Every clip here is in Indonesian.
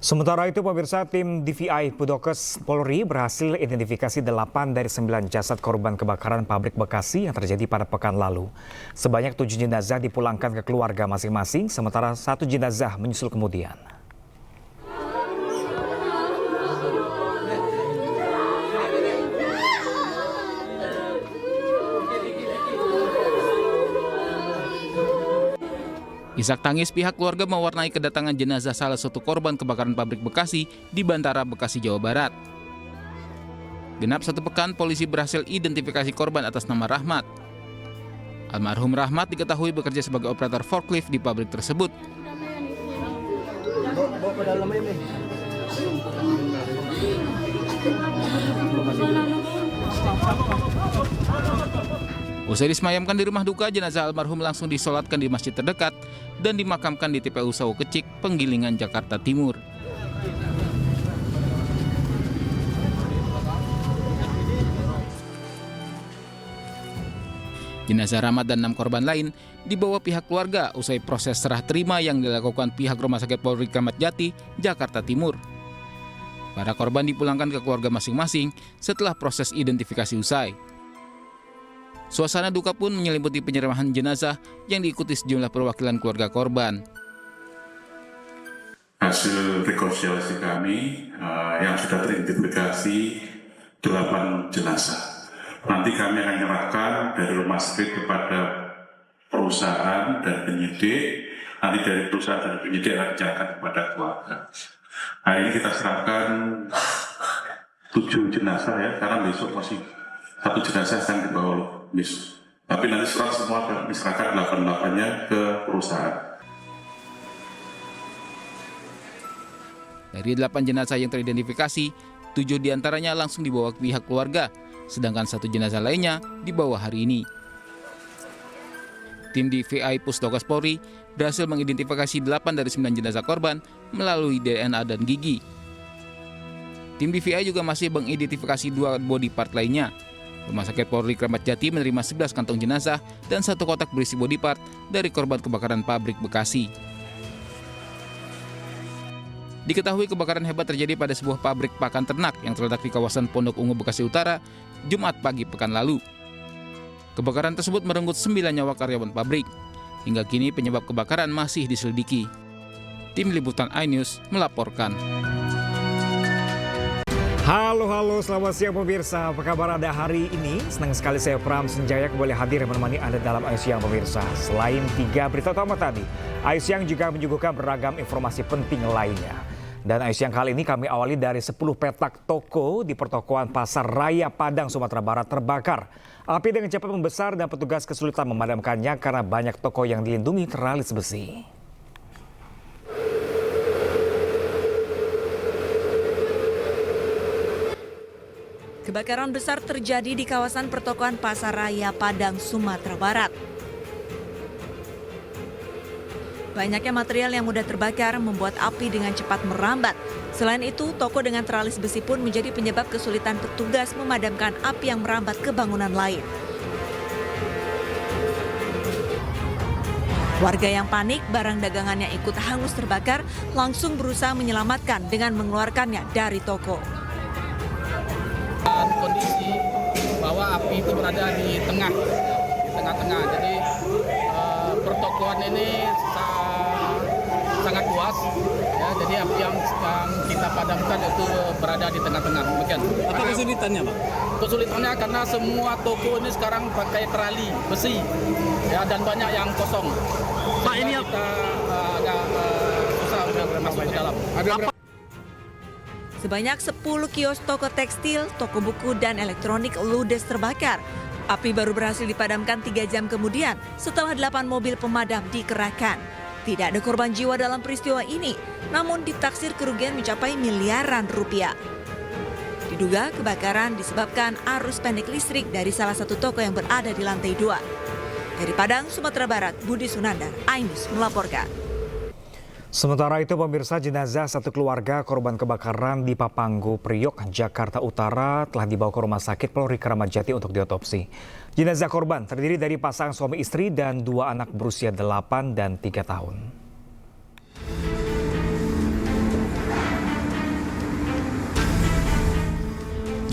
Sementara itu, pemirsa, tim DVI Pudokes Polri berhasil identifikasi 8 dari 9 jasad korban kebakaran pabrik Bekasi yang terjadi pada pekan lalu. Sebanyak 7 jenazah dipulangkan ke keluarga masing-masing, sementara 1 jenazah menyusul kemudian. Isak tangis pihak keluarga mewarnai kedatangan jenazah salah satu korban kebakaran pabrik Bekasi di Bantara, Bekasi, Jawa Barat. Genap 1 pekan, polisi berhasil identifikasi korban atas nama Rahmat. Almarhum Rahmat diketahui bekerja sebagai operator forklift di pabrik tersebut. Usai disemayamkan di rumah duka, jenazah almarhum langsung disolatkan di masjid terdekat dan dimakamkan di TPU Sawo Kecik, Penggilingan, Jakarta Timur. Jenazah Rahmat dan 6 korban lain dibawa pihak keluarga usai proses serah terima yang dilakukan pihak Rumah Sakit Polri Kramat Jati, Jakarta Timur. Para korban dipulangkan ke keluarga masing-masing setelah proses identifikasi usai. Suasana duka pun menyelimuti penyerahan jenazah yang diikuti sejumlah perwakilan keluarga korban. Hasil rekonstruksi kami yang sudah teridentifikasi 8 jenazah. Nanti kami akan menyerahkan dari rumah sakit kepada perusahaan dan penyidik. Nanti dari perusahaan dan penyidik akan diserahkan kepada keluarga. Hari ini kita serahkan 7 jenazah ya, karena besok masih 1 jenazah akan dibawa oleh bis. Tapi nanti setelah semua diserahkan 8-8-nya ke perusahaan. Dari 8 jenazah yang teridentifikasi, 7 diantaranya langsung dibawa ke pihak keluarga, sedangkan 1 jenazah lainnya dibawa hari ini. Tim DVI Pudokes Polri berhasil mengidentifikasi 8 dari 9 jenazah korban melalui DNA dan gigi. Tim DVI juga masih mengidentifikasi 2 body part lainnya. Rumah Sakit Polri Kramat Jati menerima 11 kantong jenazah dan 1 kotak berisi body part dari korban kebakaran pabrik Bekasi. Diketahui kebakaran hebat terjadi pada sebuah pabrik pakan ternak yang terletak di kawasan Pondok Ungu, Bekasi Utara, Jumat pagi pekan lalu. Kebakaran tersebut merenggut 9 nyawa karyawan pabrik. Hingga kini penyebab kebakaran masih diselidiki. Tim Liputan iNews melaporkan. Halo, selamat siang pemirsa. Apa kabar Anda hari ini? Senang sekali saya Pram Senjaya kembali hadir menemani Anda dalam Ayu Siang pemirsa. Selain 3 berita utama tadi, Ayu Siang juga menyuguhkan beragam informasi penting lainnya. Dan Ayu Siang kali ini kami awali dari 10 petak toko di pertokoan Pasar Raya Padang, Sumatera Barat terbakar. Api dengan cepat membesar dan petugas kesulitan memadamkannya karena banyak toko yang dilindungi teralis besi. Kebakaran besar terjadi di kawasan pertokoan Pasar Raya Padang, Sumatera Barat. Banyaknya material yang mudah terbakar membuat api dengan cepat merambat. Selain itu, toko dengan teralis besi pun menjadi penyebab kesulitan petugas memadamkan api yang merambat ke bangunan lain. Warga yang panik, barang dagangannya ikut hangus terbakar, langsung berusaha menyelamatkan dengan mengeluarkannya dari toko. Kondisi bahwa api itu berada di tengah-tengah. Jadi pertokoan ini sangat luas. Ya, jadi api yang kita padamkan itu berada di tengah-tengah. Demikian. Apa kesulitannya, Pak? Kesulitannya karena semua toko ini sekarang pakai terali besi, ya, dan banyak yang kosong. Pak, ini kita agak susah masuk ke dalam. Sebanyak 10 kios toko tekstil, toko buku, dan elektronik ludes terbakar. Api baru berhasil dipadamkan 3 jam kemudian setelah 8 mobil pemadam dikerahkan. Tidak ada korban jiwa dalam peristiwa ini, namun ditaksir kerugian mencapai miliaran rupiah. Diduga kebakaran disebabkan arus pendek listrik dari salah satu toko yang berada di lantai 2. Dari Padang, Sumatera Barat, Budi Sunandar, iNews melaporkan. Sementara itu pemirsa, jenazah 1 keluarga korban kebakaran di Papanggo, Priok, Jakarta Utara telah dibawa ke Rumah Sakit Polri Kramat Jati untuk diotopsi. Jenazah korban terdiri dari pasangan suami istri dan 2 anak berusia 8 dan 3 tahun.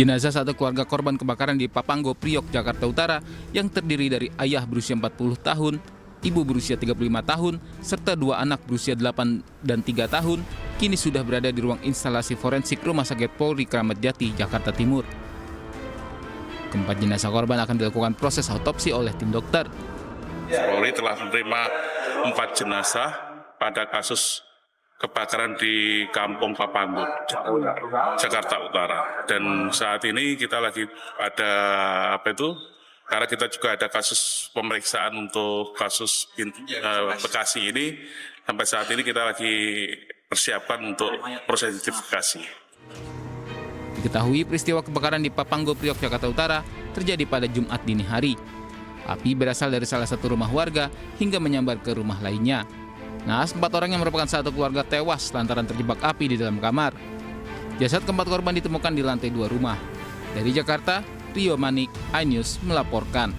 Jenazah satu keluarga korban kebakaran di Papanggo, Priok, Jakarta Utara yang terdiri dari ayah berusia 40 tahun, ibu berusia 35 tahun, serta 2 anak berusia 8 dan 3 tahun, kini sudah berada di ruang instalasi forensik Rumah Sakit Polri Kramat Jati, Jakarta Timur. Keempat jenazah korban akan dilakukan proses autopsi oleh tim dokter. Polri telah menerima 4 jenazah pada kasus kebakaran di Kampung Papanggo, Jakarta Utara. Dan saat ini kita lagi ada karena kita juga ada kasus pemeriksaan untuk kasus Bekasi ini. Sampai saat ini kita lagi persiapkan untuk proses identifikasi. Diketahui peristiwa kebakaran di Papanggo, Priok, Jakarta Utara terjadi pada Jumat dini hari. Api berasal dari salah satu rumah warga hingga menyambar ke rumah lainnya. Naas 4 orang yang merupakan satu keluarga tewas lantaran terjebak api di dalam kamar. Jasad keempat korban ditemukan di lantai 2 rumah. Dari Jakarta, Rio Manik, iNews melaporkan.